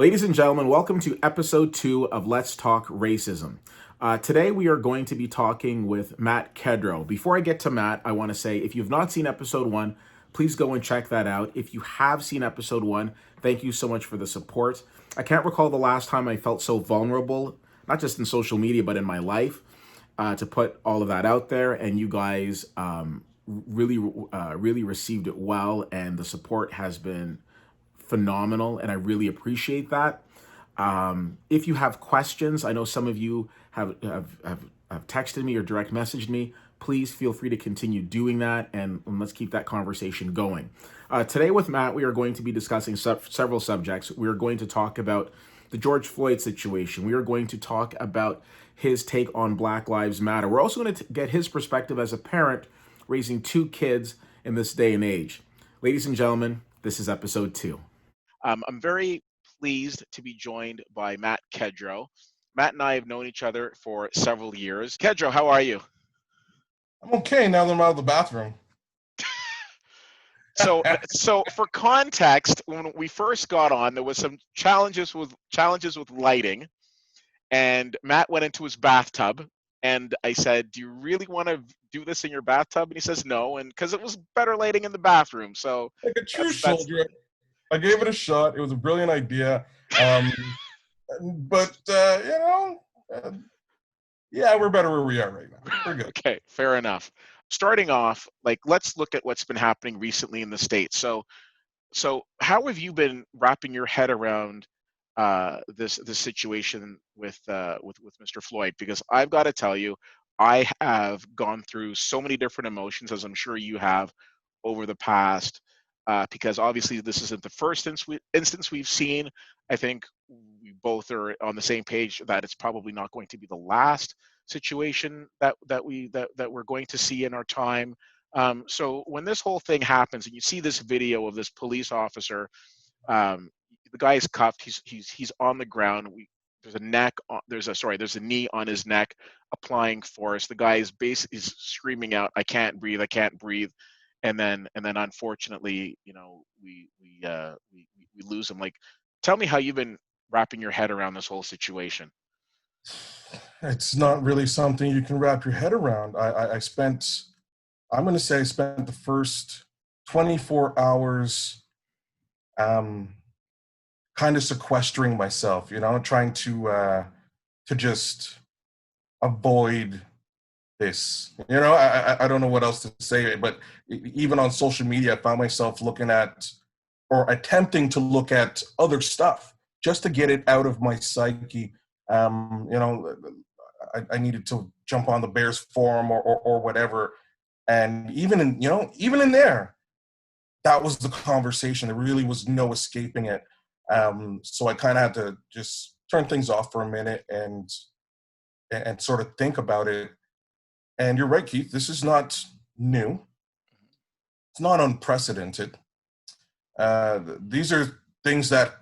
Ladies and gentlemen, welcome to episode 2 of Let's Talk Racism. Today we are going to be talking with Matt Kedroe. Before I get to Matt, I want to say if you've not seen episode 1, please go and check that out. If you have seen episode 1, thank you so much for the support. I can't recall the last time I felt so vulnerable, not just in social media, but in my life, to put all of that out there. And you guys really received it well, and the support has been phenomenal, and I really appreciate that. If you have questions, I know some of you have texted me or direct messaged me. Please feel free to continue doing that, and let's keep that conversation going. Today with Matt, we are going to be discussing several subjects. We are going to talk about the George Floyd situation. We are going to talk about his take on Black Lives Matter. We're also going to get his perspective as a parent raising 2 kids in this day and age. Ladies and gentlemen, this is episode 2. I'm very pleased to be joined by Matt Kedroe. Matt and I have known each other for several years. Kedroe, how are you? I'm okay now that I'm out of the bathroom. So for context, when we first got on, there was some challenges with lighting, and Matt went into his bathtub, and I said, "Do you really want to do this in your bathtub?" And he says, "No," and because it was better lighting in the bathroom. So like a true soldier, I gave it a shot. It was a brilliant idea, but yeah, we're better where we are right now. We're good. Okay, fair enough. Starting off, let's look at what's been happening recently in the States. So how have you been wrapping your head around this situation with Mr. Floyd? Because I've got to tell you, I have gone through so many different emotions, as I'm sure you have, over the past. Because obviously this isn't the first instance we've seen. I think we both are on the same page that it's probably not going to be the last situation that we're going to see in our time. So when this whole thing happens, and you see this video of this police officer, the guy is cuffed. He's on the ground. There's a knee on his neck, applying force. The guy is basically screaming out, "I can't breathe! I can't breathe!" And then unfortunately, we lose him. Tell me how you've been wrapping your head around this whole situation. It's not really something you can wrap your head around. I spent the first 24 hours kind of sequestering myself, trying to just avoid this. I don't know what else to say, but even on social media, I found myself looking at or attempting to look at other stuff just to get it out of my psyche. I needed to jump on the Bears forum or whatever. And even in there, that was the conversation. There really was no escaping it. So I kind of had to just turn things off for a minute and sort of think about it. And you're right, Keith, this is not new. It's not unprecedented. These are things that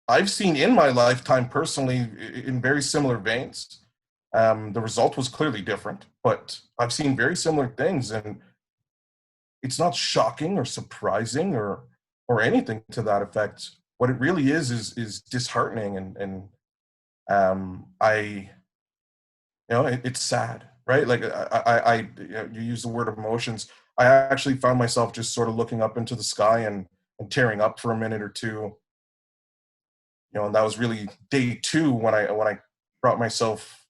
I've seen in my lifetime personally in very similar veins. The result was clearly different, but I've seen very similar things, and it's not shocking or surprising or anything to that effect. What it really is disheartening, and it's sad, right? Like you use the word emotions. I actually found myself just sort of looking up into the sky and tearing up for a minute or two. And that was really day 2 when I brought myself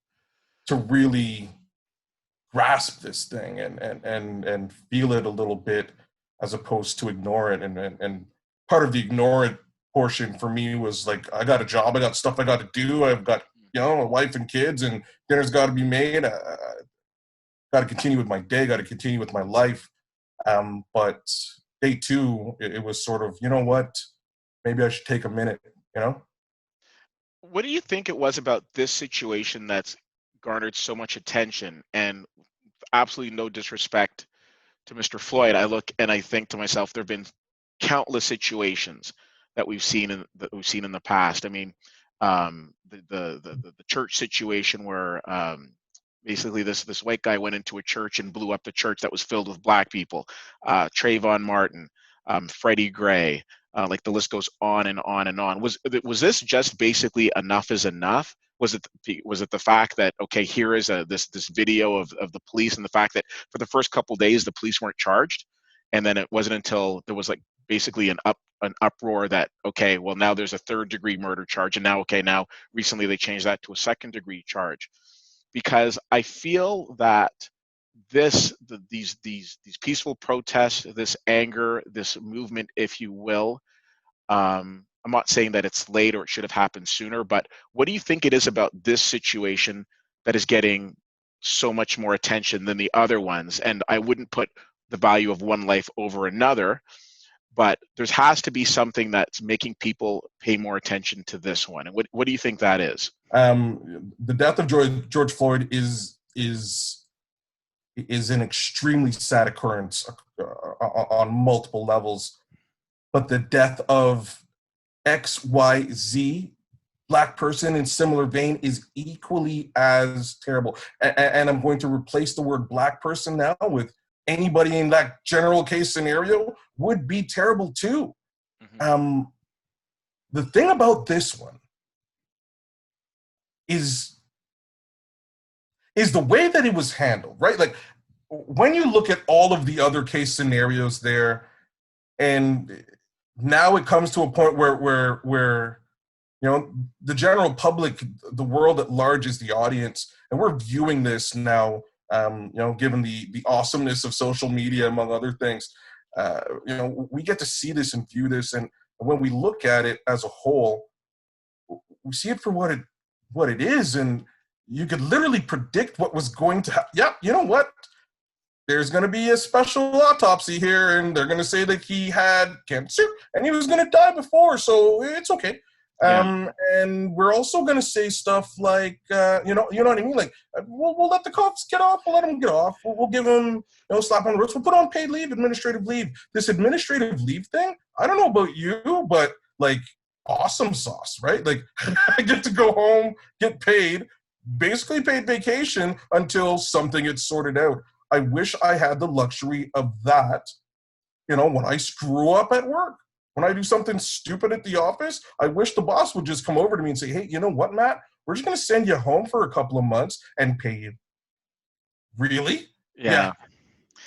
to really grasp this thing and feel it a little bit, as opposed to ignore it. And part of the ignore it portion for me was like, I got a job, I got stuff I got to do, I've got a wife and kids, and dinner's got to be made. Got to continue with my day, got to continue with my life. But day 2, it was sort of, what? Maybe I should take a minute, What do you think it was about this situation that's garnered so much attention? And absolutely no disrespect to Mr. Floyd, I look and I think to myself, there have been countless situations that we've seen in the past. I mean, the church situation where basically this white guy went into a church and blew up the church that was filled with black people. Trayvon Martin, Freddie Gray, Like the list goes on and on and on. Was this just basically enough is enough? Was it the fact that, okay, here is this video of the police, and the fact that for the first couple of days the police weren't charged, and then it wasn't until there was like basically an uproar that, okay, well, now there's a third degree murder charge, and now, okay, now recently they changed that to a second degree charge, because I feel that these peaceful protests, this anger, this movement, if you will, I'm not saying that it's late or it should have happened sooner, but what do you think it is about this situation that is getting so much more attention than the other ones? And I wouldn't put the value of one life over another, but there has to be something that's making people pay more attention to this one. And what do you think that is? The death of George Floyd is an extremely sad occurrence on multiple levels, but the death of XYZ Black person in similar vein is equally as terrible. And I'm going to replace the word Black person now with anybody in that general case scenario would be terrible too. Mm-hmm. The thing about this one is the way that it was handled, right? Like when you look at all of the other case scenarios there, and now it comes to a point where the general public, the world at large is the audience, and we're viewing this now. Given the awesomeness of social media, among other things, we get to see this and view this, and when we look at it as a whole, we see it for what it is, and you could literally predict what was going to happen. Yep, you know what? There's going to be a special autopsy here, and they're going to say that he had cancer and he was going to die before, so it's okay. And we're also going to say stuff like, you know what I mean? Like, we'll let the cops get off. We'll let them get off. We'll give them, slap on the wrist. We'll put on paid leave, administrative leave. This administrative leave thing, I don't know about you, but like, awesome sauce, right? Like, I get to go home, get paid, basically paid vacation until something gets sorted out. I wish I had the luxury of that, when I screw up at work. When I do something stupid at the office, I wish the boss would just come over to me and say, hey, you know what, Matt? We're just going to send you home for a couple of months and pay you. Really? Yeah.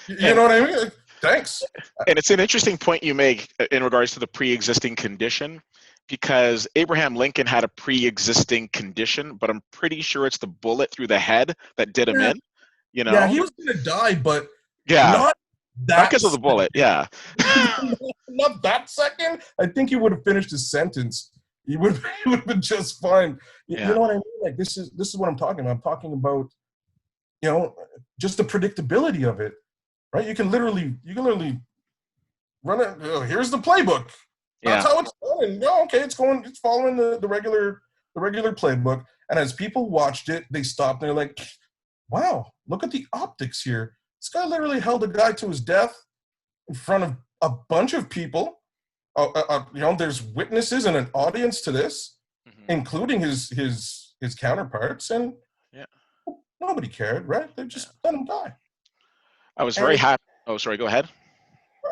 You know what I mean? Like, thanks. And it's an interesting point you make in regards to the pre-existing condition, because Abraham Lincoln had a pre-existing condition, but I'm pretty sure it's the bullet through the head that did him in. Yeah, he was going to die, but not because of the bullet. Yeah. Not that second. I think he would have finished his sentence. He would have been just fine. You know what I mean? Like, this is what I'm talking about. I'm talking about, just the predictability of it, right? You can literally run it. Here's the playbook. That's how it's done. And okay, it's following the regular playbook. And as people watched it, they stopped and they're like, wow, look at the optics here. This guy literally held a guy to his death in front of a bunch of people. There's witnesses and an audience to this, including his counterparts, and nobody cared, right? They just let him die. I was very happy. Oh, sorry, go ahead.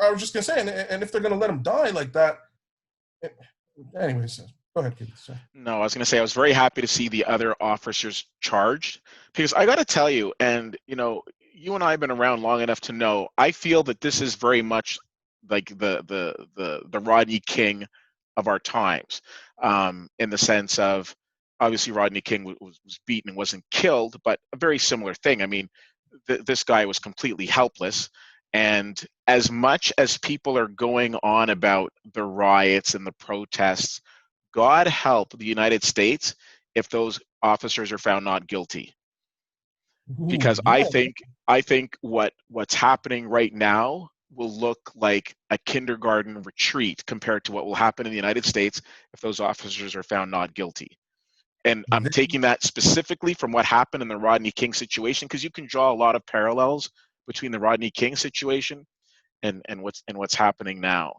I was just going to say, and if they're going to let him die like that, anyways, go ahead, Keith. Sorry. No, I was going to say I was very happy to see the other officers charged, because I got to tell you, and you and I have been around long enough to know, I feel that this is very much like the Rodney King of our times, in the sense of, obviously Rodney King was beaten and wasn't killed, but a very similar thing. I mean, this guy was completely helpless. And as much as people are going on about the riots and the protests, God help the United States if those officers are found not guilty. Because I think what's happening right now will look like a kindergarten retreat compared to what will happen in the United States if those officers are found not guilty. And I'm taking that specifically from what happened in the Rodney King situation, because you can draw a lot of parallels between the Rodney King situation and what's happening now.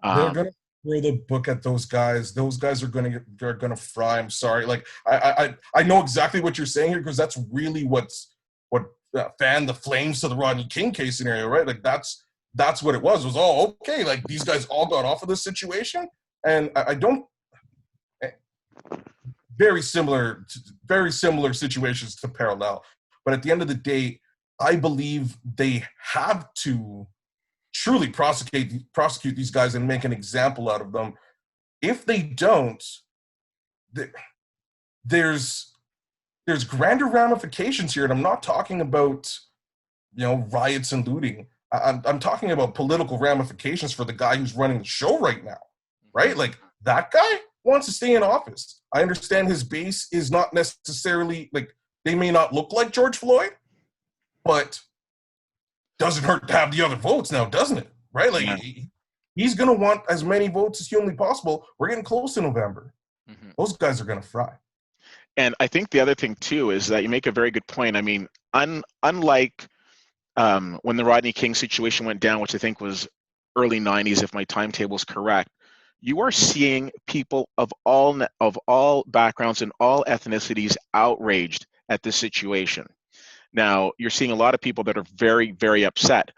They're gonna throw the book at those guys. Those guys are gonna fry. I'm sorry. Like I know exactly what you're saying here, because that's really what fanned the flames to the Rodney King case scenario, right? Like that's that's what it was. It was all okay. Like these guys all got off of this situation, and I don't very similar situations to parallel. But at the end of the day, I believe they have to truly prosecute these guys and make an example out of them. If they don't, there's grander ramifications here, and I'm not talking about riots and looting. I'm talking about political ramifications for the guy who's running the show right now, right? Like that guy wants to stay in office. I understand his base is not necessarily like they may not look like George Floyd, but doesn't hurt to have the other votes now, doesn't it? Right? Like Yeah. he's going to want as many votes as humanly possible. We're getting close to November. Mhm. Those guys are going to fry. And I think the other thing too is that you make a very good point. I mean, unlike when the Rodney King situation went down, which I think was early '90s, if my timetable is correct, you are seeing people of all backgrounds and all ethnicities outraged at this situation. Now, you're seeing a lot of people that are very, very upset.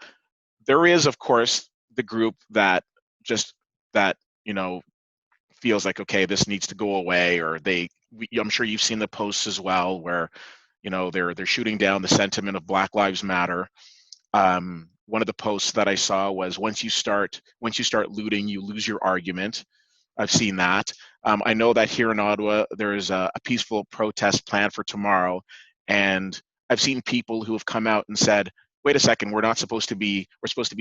There is, of course, the group that just that you know feels like, okay, this needs to go away, or I'm sure you've seen the posts as well where they're shooting down the sentiment of Black Lives Matter. One of the posts that I saw was once you start looting, you lose your argument. I've seen that. I know that here in Ottawa, there is a peaceful protest planned for tomorrow, and I've seen people who have come out and said, "Wait a second, we're supposed to be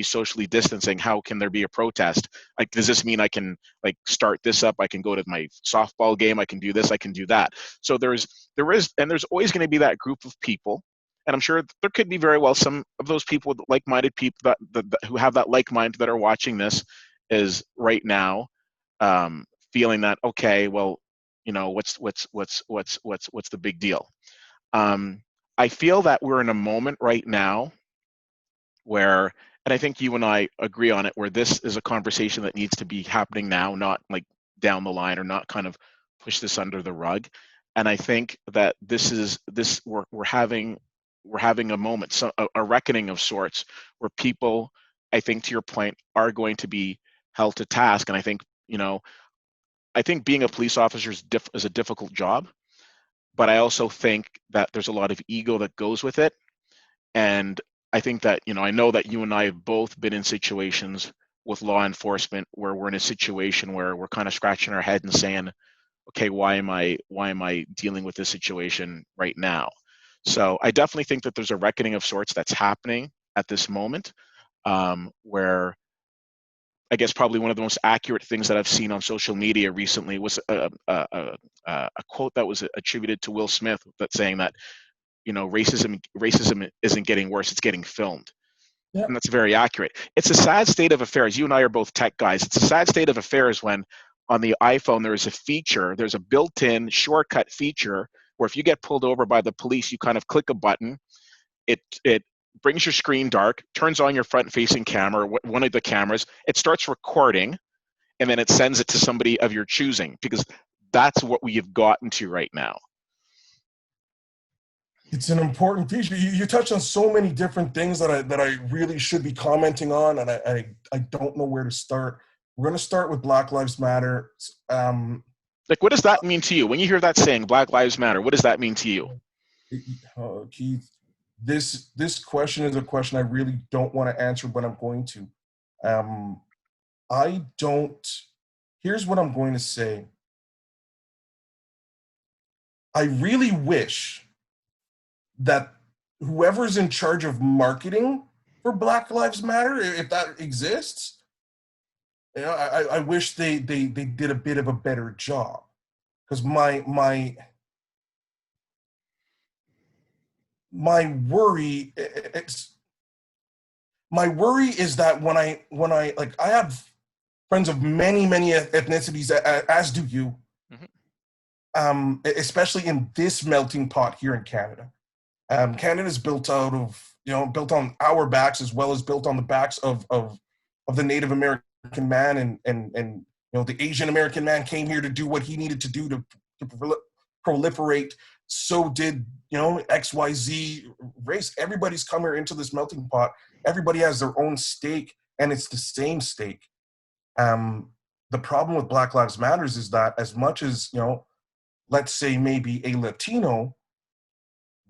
socially distancing. How can there be a protest? Like, does this mean I can like start this up? I can go to my softball game. I can do this. I can do that." So there's always going to be that group of people, and I'm sure there could be very well some of those people, like-minded people that who have that like mind that are watching this, is right now feeling that, okay, well, what's the big deal? I feel that we're in a moment right now where, and I think you and I agree on it, where this is a conversation that needs to be happening now, not like down the line, or not kind of push this under the rug. And I think that we're having a moment, so a reckoning of sorts, where people, I think to your point, are going to be held to task. And I think being a police officer is a difficult job, but I also think that there's a lot of ego that goes with it. And I think that, I know that you and I have both been in situations with law enforcement where we're in a situation where we're kind of scratching our head and saying, okay, why am I dealing with this situation right now? So I definitely think that there's a reckoning of sorts that's happening at this moment, where I guess probably one of the most accurate things that I've seen on social media recently was a quote that was attributed to Will Smith, that's saying that racism isn't getting worse; it's getting filmed, Yeah. and that's very accurate. It's a sad state of affairs. You and I are both tech guys. It's a sad state of affairs when on the iPhone there's a built-in shortcut feature where if you get pulled over by the police, you kind of click a button. It brings your screen dark, turns on your front-facing camera, one of the cameras. It starts recording, and then it sends it to somebody of your choosing, because that's what we have gotten to right now. It's an important feature. You touched on so many different things that I really should be commenting on, and I don't know where to start. We're going to start with Black Lives Matter. Like, what does that mean to you when you hear that saying, Black Lives Matter? What does that mean to you? Keith, this question is a question I really don't want to answer, but I'm going to. I don't. Here's what I'm going to say. I really wish that whoever's in charge of marketing for Black Lives Matter, if that exists, I wish they did a bit of a better job. Because my worry my worry is that when I like, I have friends of many ethnicities, as do you, especially in this melting pot here in Canada. Canada is built out of, built on our backs, as well as built on the backs of the Native American man, and the Asian American man came here to do what he needed to do to proliferate. So did XYZ race. Everybody's come here into this melting pot. Everybody has their own stake and it's the same stake. The problem with Black Lives Matters is that as much as, let's say maybe a Latino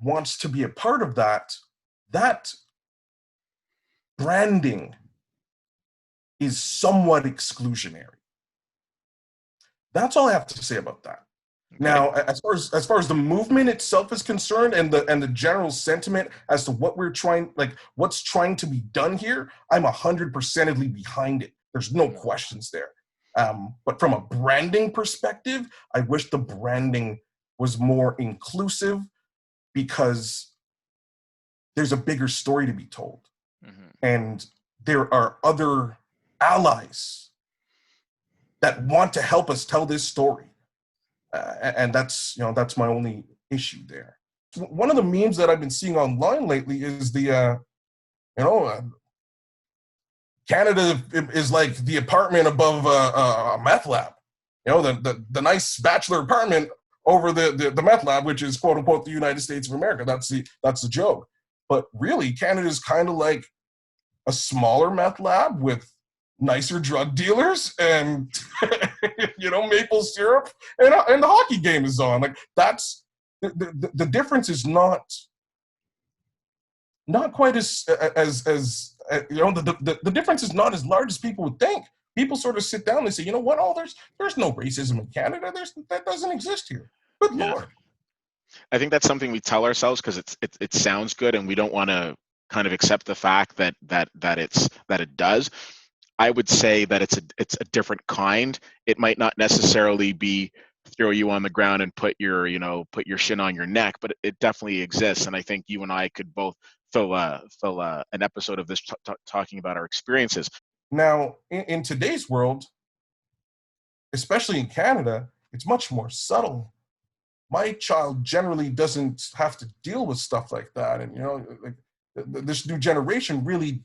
wants to be a part of that, that branding is somewhat exclusionary. That's all I have to say about that. Okay. Now, as far as the movement itself is concerned, and the general sentiment as to what's trying to be done here, I'm 100%ly behind it. There's no questions there. But from a branding perspective, I wish the branding was more inclusive, because there's a bigger story to be told, and there are other allies that want to help us tell this story. And that's my only issue there. One of the memes that I've been seeing online lately is Canada is like the apartment above a meth lab. The nice bachelor apartment over the meth lab, which is quote unquote the United States of America. That's the joke. But really, Canada is kind of like a smaller meth lab with nicer drug dealers and maple syrup, and the hockey game is on. Like, that's the difference is not quite as the difference is not as large as people would think. People sort of sit down and say, you know what? Oh, there's no racism in Canada. That doesn't exist here. Good Lord. I think that's something we tell ourselves because it sounds good, and we don't want to kind of accept the fact that it does. I would say that it's a different kind. It might not necessarily be throw you on the ground and put your shin on your neck, but it definitely exists. And I think you and I could both fill an episode of this talking about our experiences. Now, in today's world, especially in Canada, it's much more subtle. My child generally doesn't have to deal with stuff like that, and like this new generation really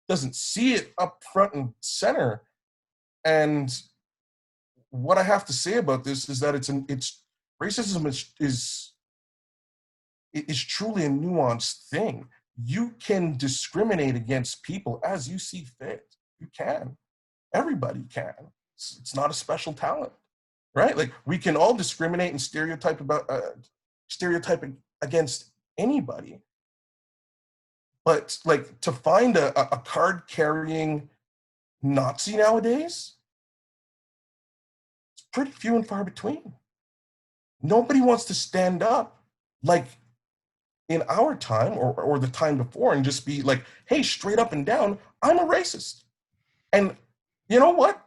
doesn't see it up front and center. And what I have to say about this is that racism is truly a nuanced thing. You can discriminate against people as you see fit. You can. Everybody can. It's not a special talent, right? Like, we can all discriminate and stereotype against anybody. But like, to find a card carrying Nazi nowadays, it's pretty few and far between. Nobody wants to stand up like in our time or the time before and just be like, hey, straight up and down, I'm a racist. And you know what?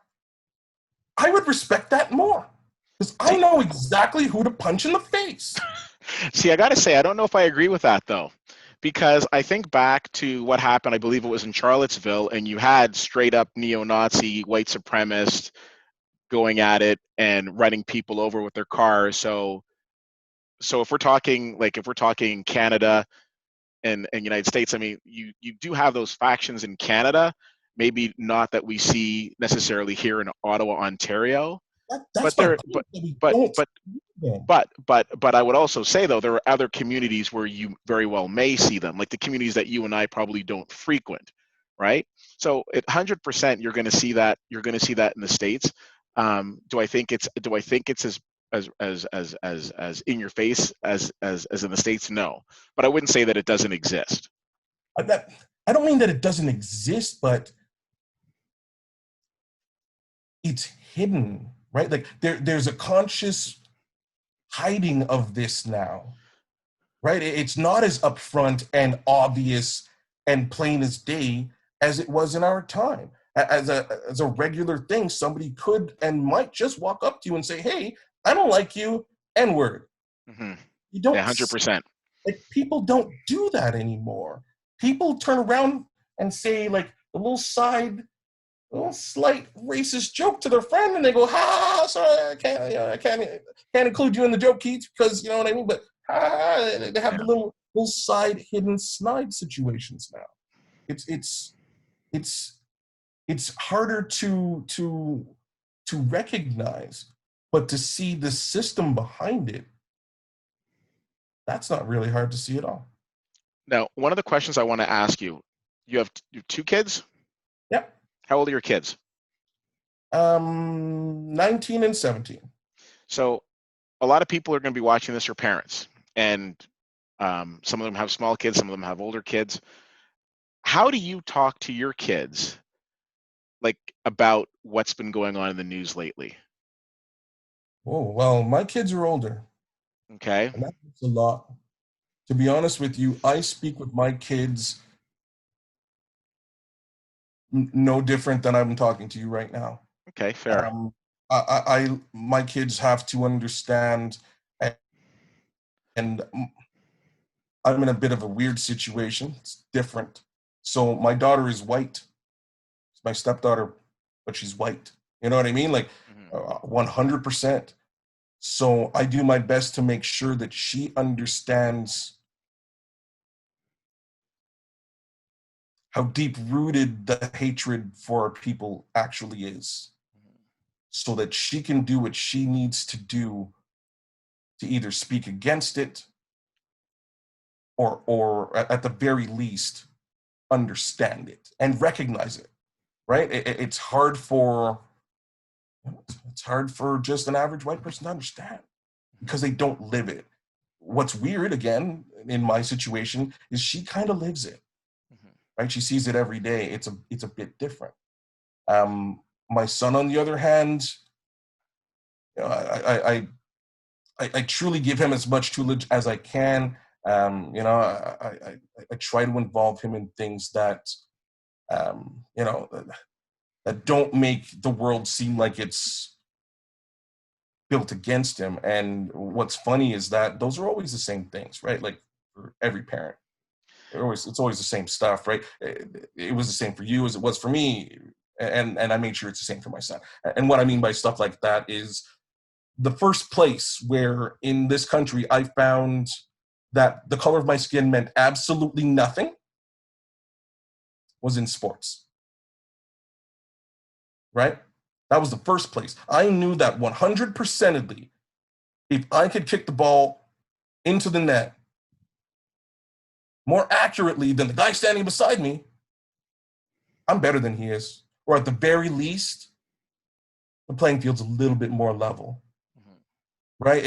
I would respect that more, because I know exactly who to punch in the face. See, I got to say, I don't know if I agree with that, though, because I think back to what happened, I believe it was in Charlottesville, and you had straight up neo-Nazi white supremacists going at it and running people over with their cars. So if we're talking Canada and United States, I mean, you do have those factions in Canada, maybe not that we see necessarily here in Ottawa, Ontario, That's but my there, point. but I would also say, though, there are other communities where you very well may see them, like the communities that you and I probably don't frequent, right? So 100% you're going to see that. You're going to see that in the States. Do I think it's as in your face as in the States? No, but I wouldn't say that it doesn't exist. I don't mean that it doesn't exist, but it's hidden, right? Like, there's a conscious hiding of this now, right? It's not as upfront and obvious and plain as day as it was in our time. As a regular thing, somebody could and might just walk up to you and say, hey, I don't like you, N-word. Mm-hmm. You don't, Yeah, 100%. like, people don't do that anymore. People turn around and say, like, a little slight racist joke to their friend, and they go, "Ha, sorry, I can't include you in the joke, Keith, because you know what I mean." But they have the little side hidden snide situations now. It's harder to recognize, but to see the system behind it, that's not really hard to see at all. Now, one of the questions I want to ask you: you have two kids? Yep. How old are your kids? 19 and 17. So a lot of people are going to be watching this are parents, and some of them have small kids, some of them have older kids. How do you talk to your kids, like, about what's been going on in the news lately? Oh, well, my kids are older, Okay. and that helps a lot. To be honest with you, I speak with my kids no different than I'm talking to you right now. Okay, fair. Um, my kids have to understand, and, and I'm in a bit of a weird situation. It's different. So my daughter is white. It's my stepdaughter, but she's white. You know what I mean? Like Hmm. 100%. So I do my best to make sure that she understands how deep rooted the hatred for our people actually is, so that she can do what she needs to do to either speak against it or at the very least understand it and recognize it. Right? It's hard for just an average white person to understand because they don't live it. What's weird, again, in my situation, is she kind of lives it. Hmm. Right? She sees it every day. It's a bit different. Um, my son, on the other hand, you know, I truly give him as much tutelage as I can. I try to involve him in things that that don't make the world seem like it's built against him. And what's funny is that those are always the same things, right? Like for every parent, it's always the same stuff, right? It was the same for you as it was for me, and I made sure it's the same for my son. And what I mean by stuff like that is the first place where in this country I found that the color of my skin meant absolutely nothing was in sports, right? That was the first place. I knew that 100%ly, if I could kick the ball into the net more accurately than the guy standing beside me, I'm better than he is. Or at the very least, the playing field's a little bit more level, Hmm. right?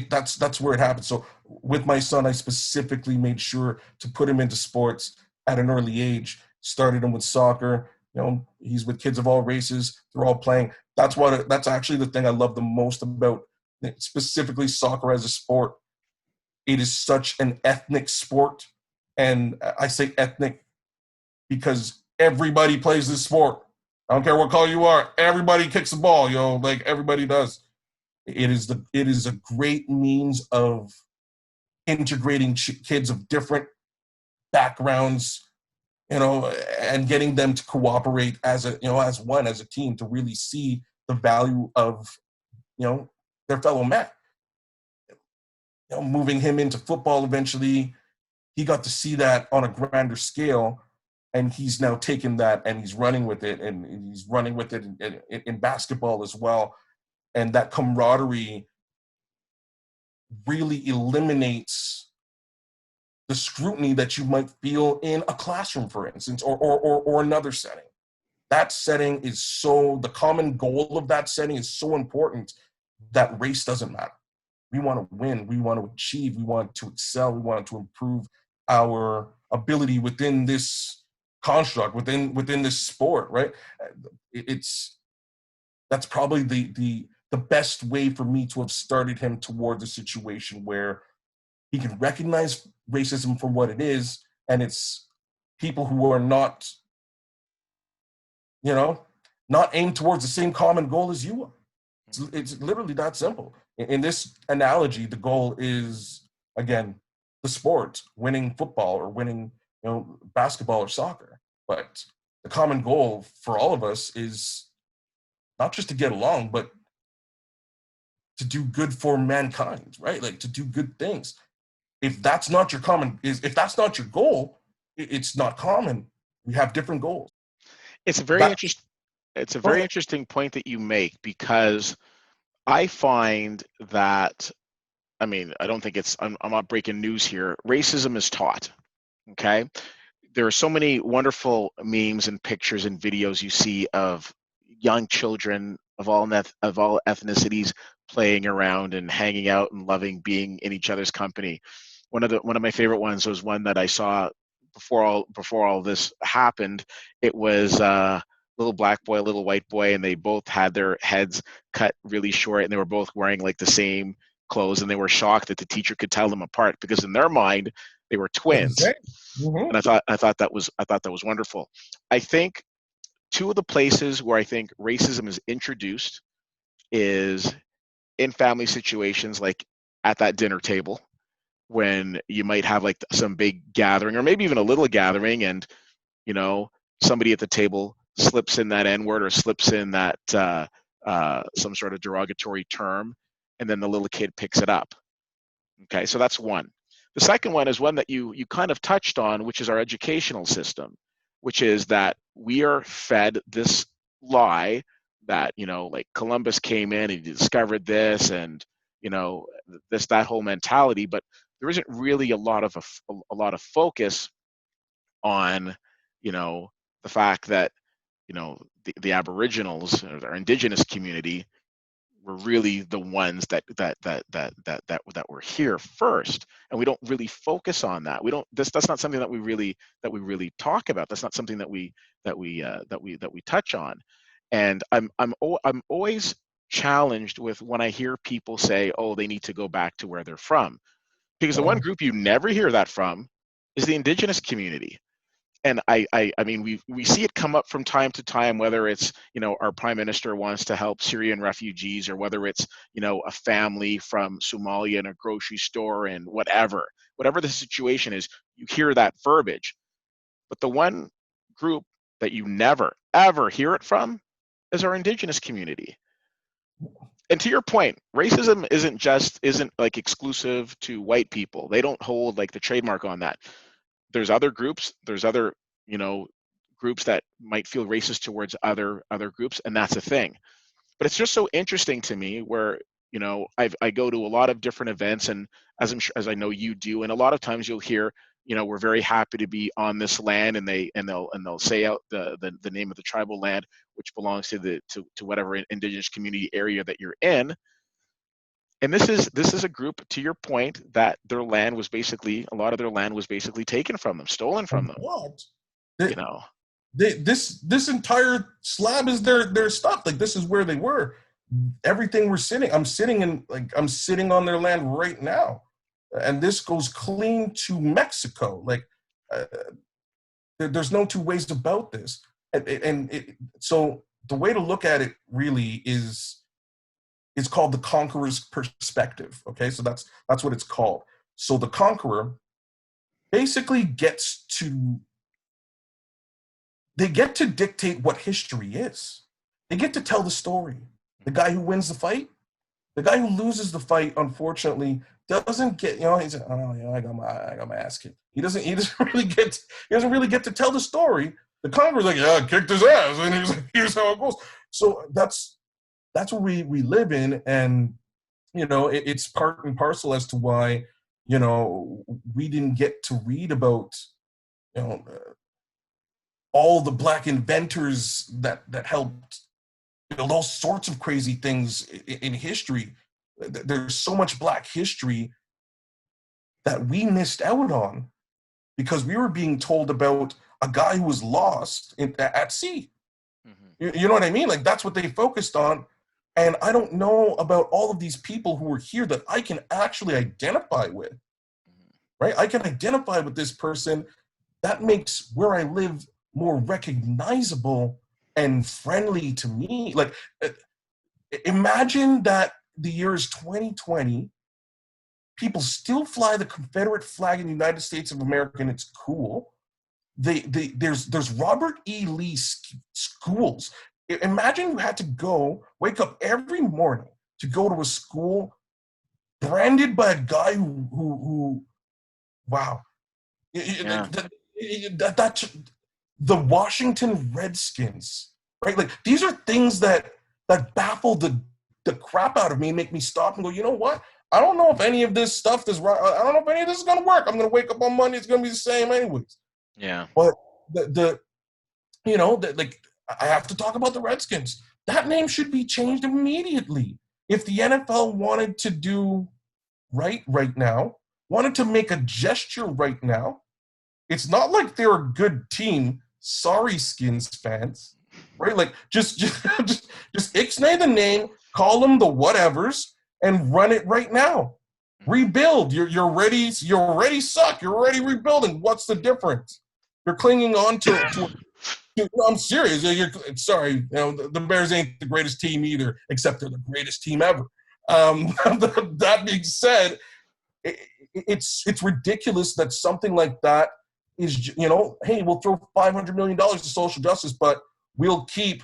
That's where it happens. So with my son, I specifically made sure to put him into sports at an early age. Started him with soccer. He's with kids of all races. They're all playing. That's actually the thing I love the most about specifically soccer as a sport. It is such an ethnic sport, and I say ethnic because everybody plays this sport. I don't care what color you are. Everybody kicks the ball, like everybody does. It is a great means of integrating kids of different backgrounds, and getting them to cooperate as a team to really see the value of their fellow man. Moving him into football eventually, he got to see that on a grander scale, and he's now taken that and he's running with it, and he's running with it in basketball as well. And that camaraderie really eliminates the scrutiny that you might feel in a classroom, for instance, or another setting. That setting is the common goal of that setting is so important that race doesn't matter. We want to win, we want to achieve, we want to excel, we want to improve our ability within this construct, within this sport, right? It's That's probably the best way for me to have started him towards a situation where he can recognize racism for what it is, and it's people who are you know, not aimed towards the same common goal as you are. It's literally that simple. In this analogy, the goal is, again, the sport, winning football or winning, basketball or soccer. But the common goal for all of us is not just to get along, but to do good for mankind, right? Like to do good things. If that's not your goal, it's not common. We have different goals. It's a very That interesting. It's a Go very ahead. interesting point that you make, because I find that, I mean, I don't think I'm not breaking news here. Racism is taught. Okay. there are so many wonderful memes and pictures and videos you see of young children of all ethnicities playing around and hanging out and loving being in each other's company. One of my favorite ones was one that I saw before all this happened. It was little black boy, little white boy, and they both had their heads cut really short, and they were both wearing like the same clothes, and they were shocked that the teacher could tell them apart because in their mind they were twins. Exactly. Mm-hmm. And I thought that was wonderful. I think two of the places where I think racism is introduced is in family situations, like at that dinner table when you might have like some big gathering or maybe even a little gathering, and you know somebody at the table slips in that N word or slips in that some sort of derogatory term, and then the little kid picks it up. Okay, so that's one. The second one is one that you kind of touched on, which is our educational system, which is that we are fed this lie that like Columbus came in and he discovered this, and that whole mentality, but there isn't really a lot of focus on the fact that the Aboriginals, or our indigenous community, were really the ones that were here first, and we don't really focus on that. We don't. That's not something that we really talk about. That's not something that we touch on. And I'm always challenged with when I hear people say, "Oh, they need to go back to where they're from," because the one group you never hear that from is the indigenous community. And I mean, we see it come up from time to time, whether it's our prime minister wants to help Syrian refugees, or whether it's a family from Somalia in a grocery store, and whatever the situation is, you hear that verbiage. But the one group that you never ever hear it from is our indigenous community. And to your point, racism isn't like exclusive to white people. They don't hold like the trademark on that. There's other groups, there's other groups that might feel racist towards other groups, and that's a thing. But it's just so interesting to me where I go to a lot of different events, and as I know you do, and a lot of times you'll hear we're very happy to be on this land, and they'll say out the name of the tribal land, which belongs to whatever indigenous community area that you're in. And this is a group, to your point, that a lot of their land was basically taken from them, stolen from them. What? You know. This entire slab is their stuff. Like, this is where they were. Everything I'm sitting on their land right now, and this goes clean to Mexico. Like, there's no two ways about this. So the way to look at it really is, it's called the Conquerors Perspective. Okay, so that's what it's called. So the conqueror basically gets to dictate what history is. They get to tell the story. The guy who wins the fight, the guy who loses the fight, unfortunately, doesn't get. He's like, oh, I got my ass kicked. He doesn't really get to tell the story. The conqueror's like, yeah, I kicked his ass, and he's like, here's how it goes. So that's what we live in, and it's part and parcel as to why we didn't get to read about all the Black inventors that helped build all sorts of crazy things in history. There's so much Black history that we missed out on because we were being told about a guy who was lost at sea. Mm-hmm. You know what I mean? Like, that's what they focused on. And I don't know about all of these people who were here that I can actually identify with, right? I can identify with this person. That makes where I live more recognizable and friendly to me. Like, imagine that the year is 2020. People still fly the Confederate flag in the United States of America, and it's cool. There's Robert E. Lee schools. Imagine you had to wake up every morning to go to a school branded by a guy who wow. Yeah. That's the Washington Redskins, right? Like, these are things that baffle the crap out of me and make me stop and go, you know what? I don't know if any of this stuff is right. I don't know if any of this is going to work. I'm going to wake up on Monday. It's going to be the same anyways. Yeah. But the like, I have to talk about the Redskins. That name should be changed immediately. If the NFL wanted to do right now, wanted to make a gesture right now, it's not like they're a good team. Sorry, Skins fans, right? Like, just ixnay the name, call them the whatevers, and run it right now. Mhm. Rebuild. You're ready. You already suck. You're already rebuilding. What's the difference? You're clinging on to no, I'm serious. Sorry, the Bears ain't the greatest team either, except they're the greatest team ever. That being said, it's ridiculous that something like that is, hey, we'll throw $500 million to social justice, but we'll keep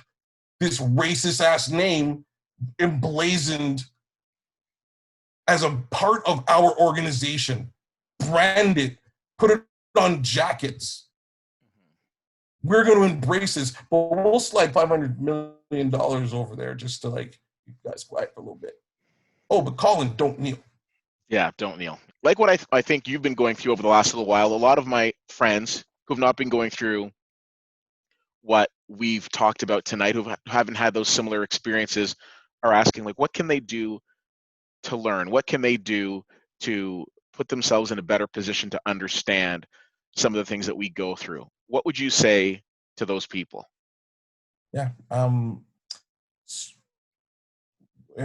this racist ass name emblazoned as a part of our organization, brand it, put it on jackets. We're going to embrace this, but we'll slide $500 million over there just to, like, keep you guys quiet for a little bit. Oh, but Colin, don't kneel. Yeah, don't kneel. Like what I think you've been going through over the last little while, a lot of my friends who've not been going through what we've talked about tonight, who haven't had those similar experiences, are asking, like, what can they do to learn? What can they do to put themselves in a better position to understand some of the things that we go through? What would you say to those people? Yeah.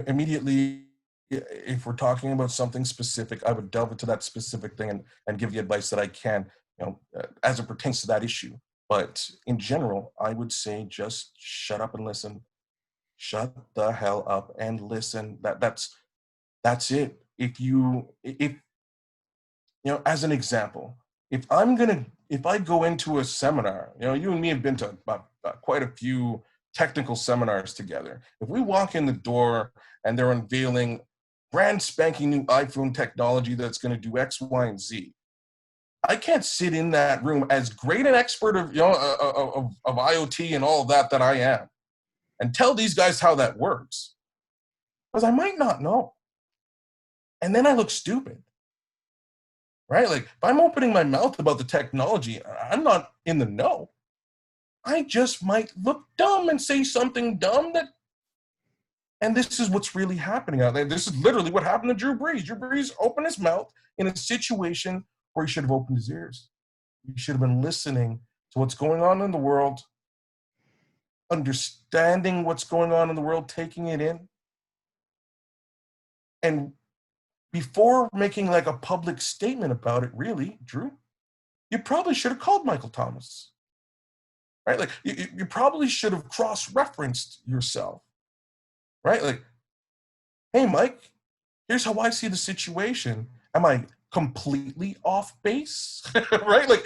Immediately, if we're talking about something specific, I would delve into that specific thing and give the advice that I can, as it pertains to that issue. But in general, I would say just shut up and listen. Shut the hell up and listen. That's it. If as an example, if I go into a seminar, you and me have been to quite a few technical seminars together. If we walk in the door and they're unveiling brand spanking new iPhone technology that's going to do X, Y, and Z, I can't sit in that room, as great an expert of of IoT and all of that I am, and tell these guys how that works, because I might not know, and then I look stupid. Right? Like, if I'm opening my mouth about the technology, I'm not in the know. I just might look dumb and say something dumb and this is what's really happening out there. This is literally what happened to Drew Brees. Drew Brees opened his mouth in a situation where he should have opened his ears. He should have been listening to what's going on in the world, understanding what's going on in the world, taking it in. And before making like a public statement about it, really, Drew, you probably should have called Michael Thomas. Right? Like, you probably should have cross-referenced yourself, right? Like, hey, Mike, here's how I see the situation. Am I completely off base? Right? Like,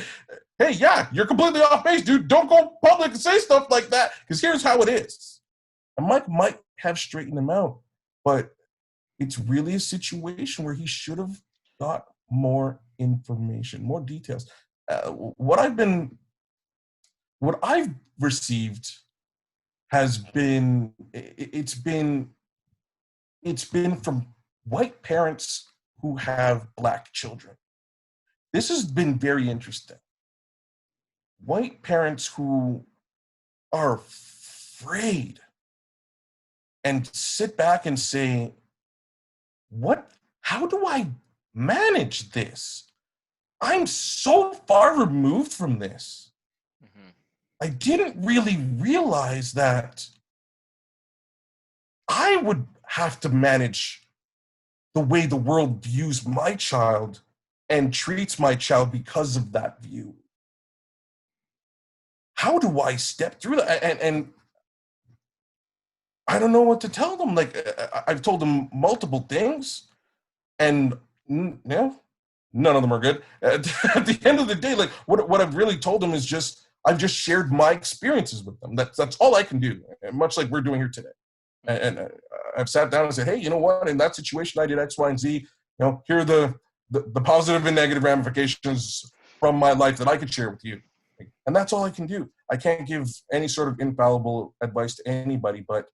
hey, yeah, you're completely off base, dude. Don't go public and say stuff like that, because here's how it is. And Mike might have straightened him out, but it's really a situation where he should have got more information, more details. What I've received has been it's been from white parents who have black children. This has been very interesting. White parents who are afraid and sit back and say, what how do I manage this? I'm so far removed from this. Mm-hmm. I didn't really realize that I would have to manage the way the world views my child and treats my child because of that view. How do I step through that? And I don't know what to tell them. Like, I've told them multiple things, and none of them are good. At the end of the day, like, what I've really told them is just I've just shared my experiences with them. That's all I can do, much like we're doing here today. Mm-hmm. And I've sat down and said, hey, you know what? In that situation, I did X, Y, and Z. Here are the positive and negative ramifications from my life that I could share with you. And that's all I can do. I can't give any sort of infallible advice to anybody, but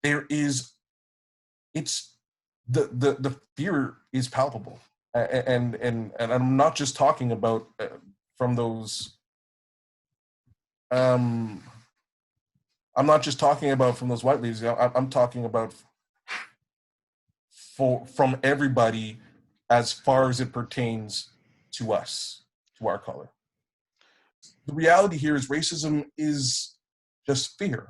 there is, it's the fear is palpable. And I'm not just talking about from those Um, I'm not just talking about from those white ladies. I'm talking about from everybody as far as it pertains to us, to our color. The reality here is racism is just fear.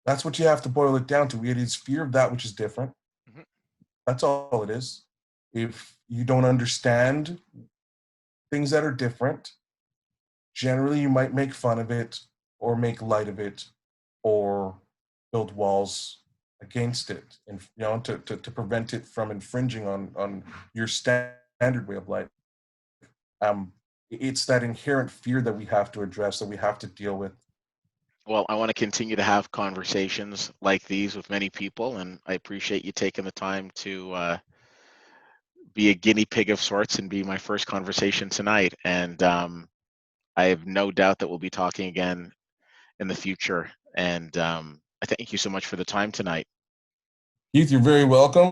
That's what you have to boil it down to. It is fear of that which is different. Mhm. That's all it is. If you don't understand things that are different, generally you might make fun of it or make light of it or build walls against it, and to prevent it from infringing on your standard way of life. um it's that inherent fear that we have to address, that we have to deal with. Well, I want to continue to have conversations like these with many people, and I appreciate you taking the time to be a guinea pig of sorts and be my first conversation tonight. And I have no doubt that we'll be talking again in the future. And I thank you so much for the time tonight. Keith, you're very welcome.